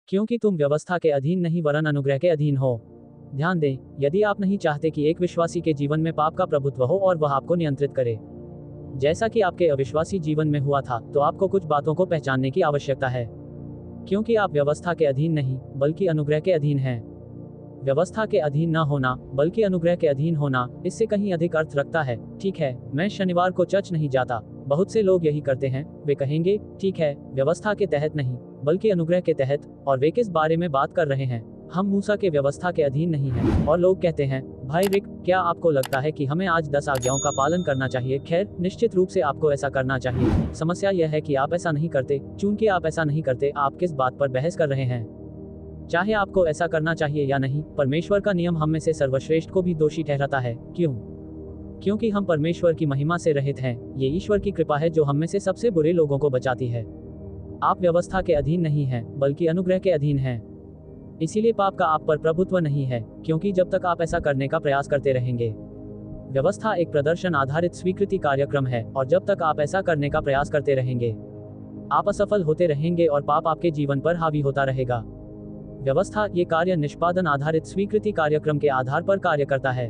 क्योंकि तुम व्यवस्था के अधीन नहीं वरन अनुग्रह के अधीन हो। ध्यान दें, यदि आप नहीं चाहते कि एक विश्वासी के जीवन में पाप का प्रभुत्व हो और वह आपको नियंत्रित करे, जैसा कि आपके अविश्वासी जीवन में हुआ था, तो आपको कुछ बातों को पहचानने की आवश्यकता है। क्योंकि आप व्यवस्था के अधीन नहीं बल्कि अनुग्रह के अधीन हैं। व्यवस्था के अधीन न होना बल्कि अनुग्रह के अधीन होना, इससे कहीं अधिक अर्थ रखता है। ठीक है, मैं शनिवार को चर्च नहीं जाता। बहुत से लोग यही करते हैं। वे कहेंगे, ठीक है, व्यवस्था के तहत नहीं बल्कि अनुग्रह के तहत, और वे किस बारे में बात कर रहे हैं? हम मूसा के व्यवस्था के अधीन नहीं हैं। और लोग कहते हैं, भाई रिक, क्या आपको लगता है कि हमें आज 10 आज्ञाओं का पालन करना चाहिए? खैर, निश्चित रूप से आपको ऐसा करना चाहिए। समस्या यह है कि आप ऐसा नहीं करते। चूंकि आप ऐसा नहीं करते, आप किस बात पर बहस कर रहे हैं? चाहे आपको ऐसा करना चाहिए या नहीं, परमेश्वर का नियम हम में से सर्वश्रेष्ठ को भी दोषी ठहराता है। क्यों? क्योंकि हम परमेश्वर की महिमा से रहित हैं। ये ईश्वर की कृपा है जो हम में से सबसे बुरे लोगों को बचाती है। आप व्यवस्था के अधीन नहीं हैं बल्कि अनुग्रह के अधीन हैं। इसीलिए पाप का आप पर प्रभुत्व नहीं है, क्योंकि जब तक आप ऐसा करने का प्रयास करते रहेंगे। व्यवस्था एक प्रदर्शन आधारित स्वीकृति कार्यक्रम है, और जब तक आप ऐसा करने का प्रयास करते रहेंगे, आप असफल होते रहेंगे और पाप आपके जीवन पर हावी होता रहेगा। व्यवस्था ये कार्य निष्पादन आधारित स्वीकृति कार्यक्रम के आधार पर कार्य करता है।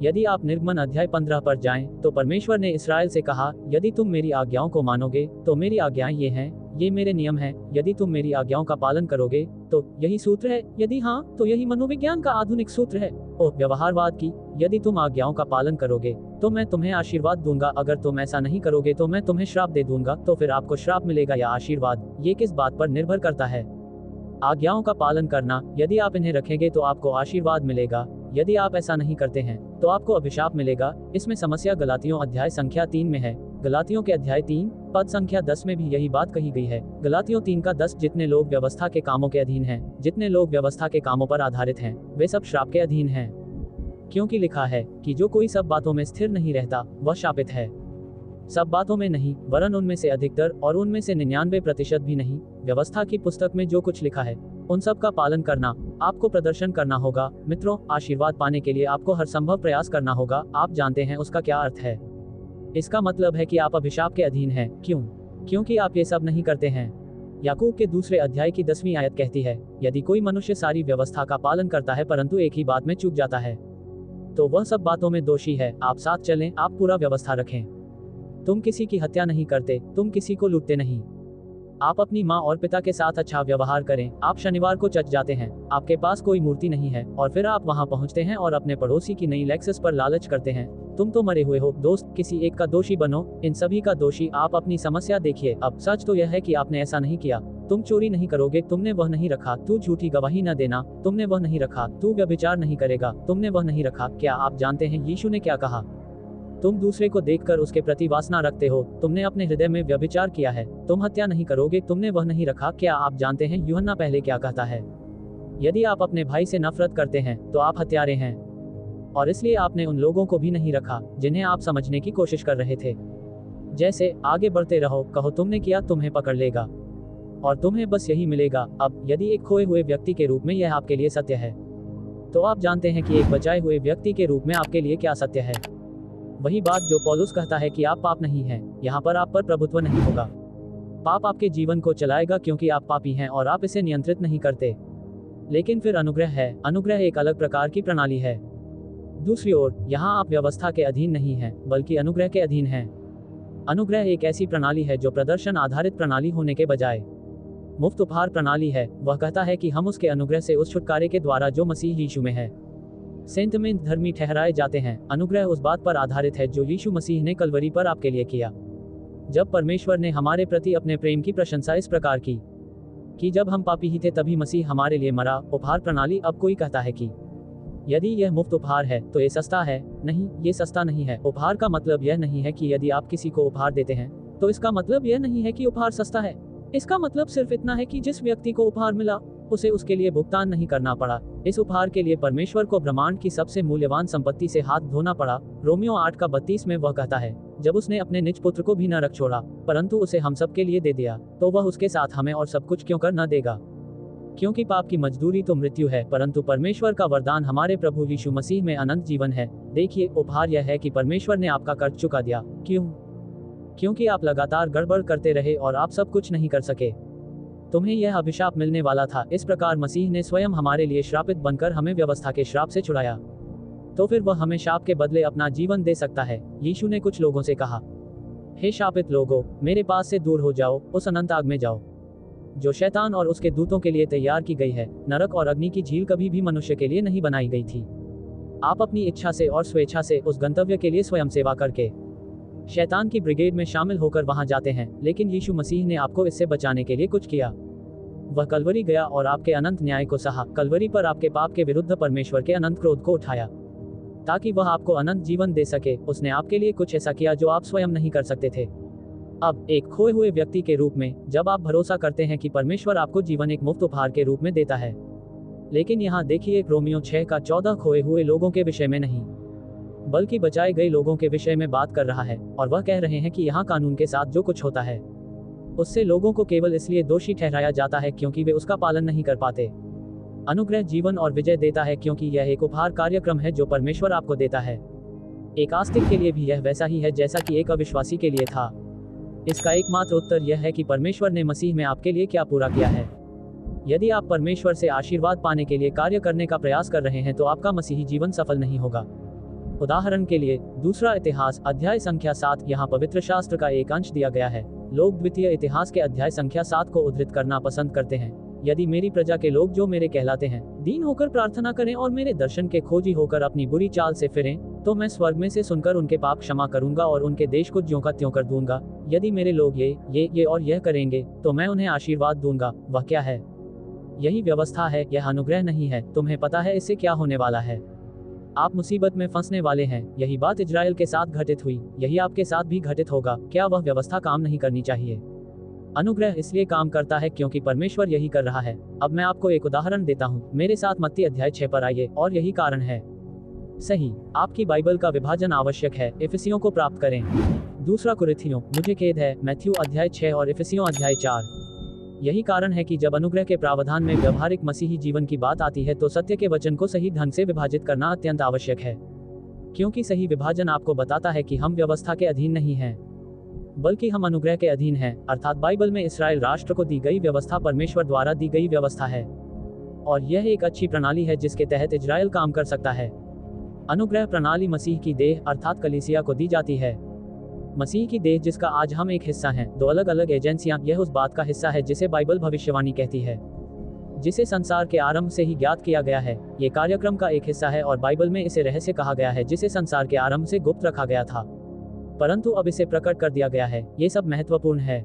यदि आप निर्गमन अध्याय 15 पर जाएं, तो परमेश्वर ने इस्राएल से कहा, यदि तुम मेरी आज्ञाओं को मानोगे तो मेरी आज्ञाएं ये हैं, ये मेरे नियम हैं। यदि तुम मेरी आज्ञाओं का पालन करोगे तो यही सूत्र है, यदि हाँ तो यही मनोविज्ञान का आधुनिक सूत्र है। ओह, व्यवहारवाद की, यदि तुम आज्ञाओं का पालन करोगे तो मैं तुम्हें आशीर्वाद दूंगा, अगर तुम ऐसा नहीं करोगे तो मैं तुम्हें श्राप दे दूंगा। तो फिर आपको श्राप मिलेगा या आशीर्वाद, ये किस बात पर निर्भर करता है? आज्ञाओं का पालन करना, यदि आप इन्हें रखेंगे तो आपको आशीर्वाद मिलेगा, यदि आप ऐसा नहीं करते हैं तो आपको अभिशाप मिलेगा। इसमें समस्या गलातियों अध्याय संख्या 3 में है। गलातियों के अध्याय 3 पद संख्या 10 में भी यही बात कही गई है। गलातियों 3 का 10, जितने लोग व्यवस्था के कामों के अधीन हैं, जितने लोग व्यवस्था के कामों पर आधारित हैं, वे सब श्राप के अधीन हैं। क्योंकि लिखा है कि जो कोई सब बातों में स्थिर नहीं रहता वह शापित है। सब बातों में नहीं वरन उनमें से अधिकतर, और उनमें से 99% भी नहीं। व्यवस्था की पुस्तक में जो कुछ लिखा है उन सब का पालन करना आपको प्रदर्शन करना होगा। मित्रों, आशीर्वाद पाने के लिए आपको हर संभव प्रयास करना होगा। आप जानते हैं उसका क्या अर्थ है? इसका मतलब है कि आप अभिशाप के अधीन हैं। क्यों? क्योंकि आप ये सब नहीं करते हैं। याकूब के दूसरे अध्याय की 10वीं आयत कहती है, यदि कोई मनुष्य सारी व्यवस्था का पालन करता है परंतु एक ही बात में चूक जाता है, तो वह सब बातों में दोषी है। आप साथ चलें, आप पूरा व्यवस्था रखें। तुम किसी की हत्या नहीं करते, तुम किसी को लूटते नहीं, आप अपनी माँ और पिता के साथ अच्छा व्यवहार करें, आप शनिवार को चर्च जाते हैं, आपके पास कोई मूर्ति नहीं है, और फिर आप वहां पहुंचते हैं और अपने पड़ोसी की नई लेक्सस पर लालच करते हैं। तुम तो मरे हुए हो। दोस्त, किसी एक का दोषी बनो, इन सभी का दोषी। आप अपनी समस्या देखिए। अब सच तो यह है कि आपने ऐसा नहीं किया। तुम चोरी नहीं करोगे, तुमने वह नहीं रखा। तू झूठी गवाही न देना, तुमने वह नहीं रखा। तू व्यभिचार नहीं करेगा, तुमने वह नहीं रखा। क्या आप जानते हैं यीशु ने क्या कहा? तुम दूसरे को देखकर उसके प्रति वासना रखते हो, तुमने अपने हृदय में व्यभिचार किया है। तुम हत्या नहीं करोगे, तुमने वह नहीं रखा। क्या आप जानते हैं यूहन्ना पहले क्या कहता है? यदि आप अपने भाई से नफरत करते हैं तो आप हत्यारे हैं, और इसलिए आपने उन लोगों को भी नहीं रखा जिन्हें आप समझने की कोशिश कर रहे थे। जैसे आगे बढ़ते रहो, कहो तुमने किया, तुम्हें पकड़ लेगा और तुम्हें बस यही मिलेगा। अब यदि एक खोए हुए व्यक्ति के रूप में यह आपके लिए सत्य है, तो आप जानते हैं कि एक बचाए हुए व्यक्ति के रूप में आपके लिए क्या सत्य है। वही बात जो पौलुस कहता है कि आप पाप नहीं हैं। यहाँ पर आप पर प्रभुत्व नहीं होगा। पाप आपके जीवन को चलाएगा क्योंकि आप पापी हैं और आप इसे नियंत्रित नहीं करते। लेकिन फिर अनुग्रह है। अनुग्रह एक अलग प्रकार की प्रणाली है। दूसरी ओर, यहाँ आप व्यवस्था के अधीन नहीं हैं बल्कि अनुग्रह के अधीन हैं। अनुग्रह एक ऐसी प्रणाली है जो प्रदर्शन आधारित प्रणाली होने के बजाय मुफ्त उपहार प्रणाली है। वह कहता है कि हम उसके अनुग्रह से उस छुटकारे के द्वारा जो मसीह यीशु में है सेंट में धर्मी ठहराए जाते हैं। अनुग्रह उस बात पर आधारित है जो यीशु मसीह ने कलवरी पर आपके लिए किया। जब परमेश्वर ने हमारे प्रति अपने प्रेम की प्रशंसा इस प्रकार की कि जब हम पापी ही थे तभी मसीह हमारे लिए मरा। उपहार प्रणाली। अब कोई कहता है कि यदि यह मुफ्त उपहार है तो ये सस्ता है। नहीं, ये सस्ता नहीं है। उपहार का मतलब यह नहीं है कि यदि आप किसी को उपहार देते हैं तो इसका मतलब यह नहीं है कि उपहार सस्ता है। इसका मतलब सिर्फ इतना है कि जिस व्यक्ति को उपहार मिला उसे उसके लिए भुगतान नहीं करना पड़ा। इस उपहार के लिए परमेश्वर को ब्रह्मांड की सबसे मूल्यवान संपत्ति से हाथ धोना पड़ा। रोमियो 8:32 में वह कहता है, जब उसने अपने निज पुत्र को भी न रख छोड़ा परंतु उसे हम सब के लिए दे दिया, तो वह उसके साथ हमें और सब कुछ क्यों कर न देगा। क्योंकि पाप की मजदूरी तो मृत्यु है, परंतु परमेश्वर का वरदान हमारे प्रभु यीशु मसीह में अनंत जीवन है। देखिए, उपहार यह है कि परमेश्वर ने आपका कर्ज चुका दिया। क्यों? क्योंकि आप लगातार गड़बड़ करते रहे और आप सब कुछ नहीं कर सके। तुम्हें यह अभिशाप मिलने वाला था। इस प्रकार मसीह ने स्वयं हमारे लिए श्रापित बनकर हमें व्यवस्था के श्राप से छुड़ाया, तो फिर वह हमें शाप के बदले अपना जीवन दे सकता है। यीशु ने कुछ लोगों से कहा, हे शापित लोगों, मेरे पास से दूर हो जाओ, उस अनंत आग में जाओ जो शैतान और उसके दूतों के लिए तैयार की गई है। नरक और अग्नि की झील कभी भी मनुष्य के लिए नहीं बनाई गई थी। आप अपनी इच्छा से और स्वेच्छा से उस गंतव्य के लिए स्वयं सेवा करके शैतान की ब्रिगेड में शामिल होकर वहां जाते हैं, लेकिन यीशु मसीह ने आपको इससे बचाने के लिए कुछ किया। वह कलवरी गया और आपके अनंत न्याय को सहा। कलवरी पर आपके पाप के विरुद्ध परमेश्वर के अनंत क्रोध को उठाया ताकि वह आपको अनंत जीवन दे सके। उसने आपके लिए कुछ ऐसा किया जो आप स्वयं नहीं कर सकते थे। अब एक खोए हुए व्यक्ति के रूप में जब आप भरोसा करते हैं कि परमेश्वर आपको जीवन एक मुफ्त उपहार के रूप में देता है, लेकिन यहाँ देखिए रोमियो 6:14 खोए हुए लोगों के विषय में नहीं बल्कि बचाए गए लोगों के विषय में बात कर रहा है, और वह कह रहे हैं कि यहाँ कानून के साथ जो कुछ होता है उससे लोगों को केवल इसलिए दोषी ठहराया जाता है क्योंकि वे उसका पालन नहीं कर पाते। अनुग्रह जीवन और विजय देता है क्योंकि यह एक उपहार कार्यक्रम है जो परमेश्वर आपको देता है। एक आस्तिक के लिए भी यह वैसा ही है जैसा कि एक अविश्वासी के लिए था। इसका एकमात्र उत्तर यह है कि परमेश्वर ने मसीह में आपके लिए क्या पूरा किया है। यदि आप परमेश्वर से आशीर्वाद पाने के लिए कार्य करने का प्रयास कर रहे हैं तो आपका मसीही जीवन सफल नहीं होगा। उदाहरण के लिए दूसरा इतिहास अध्याय संख्या 7, यहाँ पवित्र शास्त्र का एक अंश दिया गया है। लोग द्वितीय इतिहास के अध्याय संख्या 7 को उद्धृत करना पसंद करते हैं। यदि मेरी प्रजा के लोग जो मेरे कहलाते हैं दीन होकर प्रार्थना करें और मेरे दर्शन के खोजी होकर अपनी बुरी चाल से फिरें, तो मैं स्वर्ग में से सुनकर उनके पाप क्षमा करूंगा और उनके देश को ज्यों का त्यों कर दूंगा। यदि मेरे लोग ये और यह करेंगे तो मैं उन्हें आशीर्वाद दूंगा। वह क्या है? यही व्यवस्था है, यह अनुग्रह नहीं है। तुम्हें पता है इससे क्या होने वाला है? आप मुसीबत में फंसने वाले हैं। यही बात इजराइल के साथ घटित हुई, यही आपके साथ भी घटित होगा। क्या वह व्यवस्था काम नहीं करनी चाहिए? अनुग्रह इसलिए काम करता है क्योंकि परमेश्वर यही कर रहा है। अब मैं आपको एक उदाहरण देता हूँ। मेरे साथ मत्ती अध्याय 6 पर आइए, और यही कारण है। सही, आपकी बाइबल का विभाजन आवश्यक है। इफिसियों को प्राप्त करें। दूसरा कुरिन्थियों, मुझे खेद है, मैथ्यू अध्याय 6 और इफिसियों अध्याय 4। यही कारण है कि जब अनुग्रह के प्रावधान में व्यवहारिक मसीही जीवन की बात आती है तो सत्य के वचन को सही ढंग से विभाजित करना अत्यंत आवश्यक है, क्योंकि सही विभाजन आपको बताता है कि हम व्यवस्था के अधीन नहीं हैं, बल्कि हम अनुग्रह के अधीन हैं। अर्थात बाइबल में इस्राएल राष्ट्र को दी गई व्यवस्था परमेश्वर द्वारा दी गई व्यवस्था है, और यह एक अच्छी प्रणाली है जिसके तहत इजराइल काम कर सकता है। अनुग्रह प्रणाली मसीह की देह अर्थात कलीसिया को दी जाती है। मसीह की देह जिसका आज हम एक हिस्सा हैं। दो अलग अलग एजेंसियां, यह उस बात का हिस्सा है जिसे बाइबल भविष्यवाणी कहती है, जिसे संसार के आरंभ से ही ज्ञात किया गया है। ये कार्यक्रम का एक हिस्सा है और बाइबल में इसे रहस्य कहा गया है जिसे संसार के आरंभ से गुप्त रखा गया था, परंतु अब इसे प्रकट कर दिया गया है। ये सब महत्वपूर्ण है,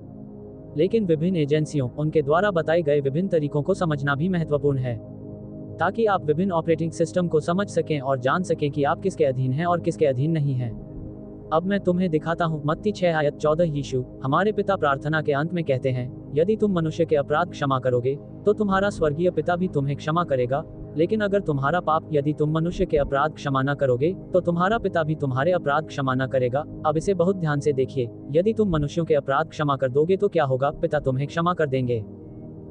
लेकिन विभिन्न एजेंसियों उनके द्वारा बताए गए विभिन्न तरीकों को समझना भी महत्वपूर्ण है, ताकि आप विभिन्न ऑपरेटिंग सिस्टम को समझ सकें और जान सकें कि आप किसके अधीन हैं और किसके अधीन नहीं हैं। अब मैं तुम्हें दिखाता हूँ। मत्ती 6:14 यीशु हमारे पिता प्रार्थना के अंत में कहते हैं, यदि तुम मनुष्य के अपराध क्षमा करोगे तो तुम्हारा स्वर्गीय पिता भी तुम्हें क्षमा करेगा, लेकिन अगर तुम्हारा पाप यदि तुम मनुष्य के अपराध क्षमा न करोगे तो तुम्हारा पिता भी तुम्हारे अपराध क्षमा न करेगा। अब इसे बहुत ध्यान से देखिए। यदि तुम मनुष्यों के अपराध क्षमा कर दोगे तो क्या होगा? पिता तुम्हें क्षमा कर देंगे।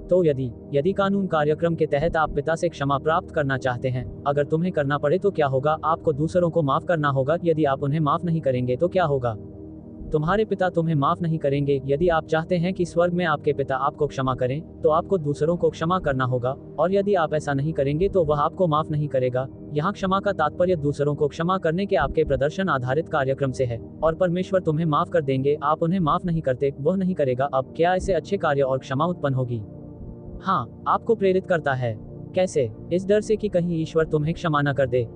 तो यदि कानून कार्यक्रम के तहत आप पिता से क्षमा प्राप्त करना चाहते हैं, अगर तुम्हें करना पड़े तो क्या होगा? आपको दूसरों को माफ करना होगा। यदि आप उन्हें माफ नहीं करेंगे तो क्या होगा? तुम्हारे पिता तुम्हें माफ नहीं करेंगे। यदि आप चाहते हैं कि स्वर्ग में आपके पिता आपको क्षमा करें तो आपको दूसरों को क्षमा करना होगा, और यदि आप ऐसा नहीं करेंगे तो वह आपको माफ नहीं करेगा। यहाँ क्षमा का तात्पर्य दूसरों को क्षमा करने के आपके प्रदर्शन आधारित कार्यक्रम से है, और परमेश्वर तुम्हें माफ कर देंगे। आप उन्हें माफ नहीं करते, वह नहीं करेगा। अब क्या इससे अच्छे कार्य और क्षमा उत्पन्न होगी? हाँ, आपको प्रेरित करता है। कैसे? इस डर से कि कहीं ईश्वर तुम्हें क्षमा न कर दे।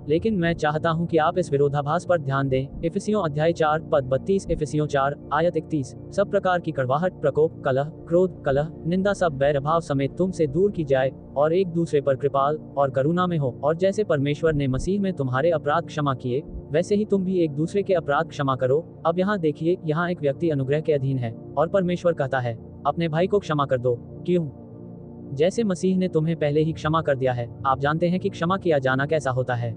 लेकिन मैं चाहता हूं कि आप इस विरोधाभास पर ध्यान दें। इफिसियों अध्याय 4 पद 32, इफिसियों 4 आयत 31। सब प्रकार की कड़वाहट, प्रकोप, कलह, क्रोध, कलह, निंदा सब बैरभाव समेत तुमसे दूर की जाए, और एक दूसरे पर कृपाल और करुणा में हो। और जैसे परमेश्वर ने मसीह में तुम्हारे अपराध क्षमा किए, वैसे ही तुम भी एक दूसरे के अपराध क्षमा करो। अब यहाँ देखिए, यहाँ एक व्यक्ति अनुग्रह के अधीन है और परमेश्वर कहता है, अपने भाई को क्षमा कर दो। क्यों? जैसे मसीह ने तुम्हें पहले ही क्षमा कर दिया है। आप जानते हैं कि क्षमा किया जाना कैसा होता है,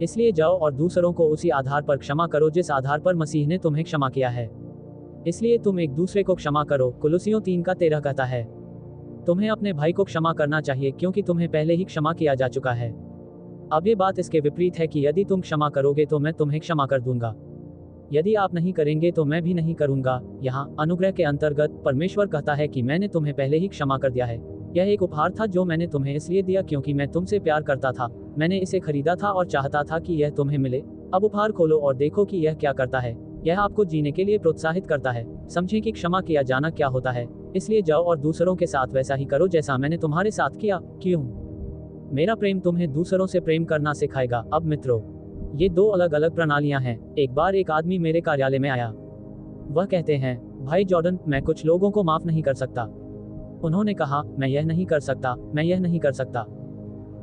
इसलिए जाओ और दूसरों को उसी आधार पर क्षमा करो जिस आधार पर मसीह ने तुम्हें क्षमा किया है। इसलिए तुम एक दूसरे को क्षमा करो। कुलुसियों 3:13 कहता है, तुम्हें अपने भाई को क्षमा करना चाहिए क्योंकि तुम्हें पहले ही क्षमा किया जा चुका है। अब ये बात इसके विपरीत है कि यदि तुम क्षमा करोगे तो मैं तुम्हें क्षमा कर दूंगा। यदि आप नहीं करेंगे तो मैं भी नहीं करूंगा। यहाँ अनुग्रह के अंतर्गत परमेश्वर कहता है कि मैंने तुम्हें पहले ही क्षमा कर दिया है। यह एक उपहार था जो मैंने तुम्हें इसलिए दिया क्योंकि मैं तुमसे प्यार करता था। मैंने इसे खरीदा था और चाहता था कि यह तुम्हें मिले। अब उपहार खोलो और देखो कि यह क्या करता है। यह आपको जीने के लिए प्रोत्साहित करता है। समझें कि क्षमा किया जाना क्या होता है। इसलिए जाओ और दूसरों के साथ वैसा ही करो जैसा मैंने तुम्हारे साथ किया। क्यों? मेरा प्रेम तुम्हें दूसरों से प्रेम करना सिखाएगा। अब मित्रों, ये दो अलग अलग प्रणालियां हैं। एक बार एक आदमी मेरे कार्यालय में आया। वह कहते हैं, भाई जॉर्डन, मैं कुछ लोगों को माफ नहीं कर सकता। उन्होंने कहा, मैं यह नहीं कर सकता, मैं यह नहीं कर सकता,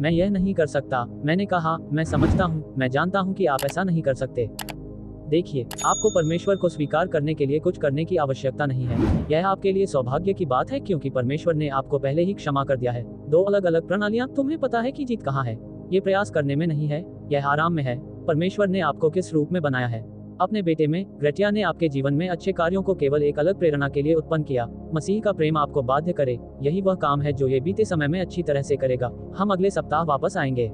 मैं यह नहीं कर सकता। मैंने कहा, मैं समझता हूँ, मैं जानता हूँ कि आप ऐसा नहीं कर सकते। देखिए, आपको परमेश्वर को स्वीकार करने के लिए कुछ करने की आवश्यकता नहीं है। यह आपके लिए सौभाग्य की बात है क्योंकि परमेश्वर ने आपको पहले ही क्षमा कर दिया है। दो अलग अलग प्रणालियां। तुम्हें पता है कि जीत कहाँ है। ये प्रयास करने में नहीं है, यह आराम में है। परमेश्वर ने आपको किस रूप में बनाया है? अपने बेटे में। ग्रेटिया ने आपके जीवन में अच्छे कार्यों को केवल एक अलग प्रेरणा के लिए उत्पन्न किया। मसीह का प्रेम आपको बाध्य करे। यही वह काम है जो ये बीते समय में अच्छी तरह से करेगा। हम अगले सप्ताह वापस आएंगे।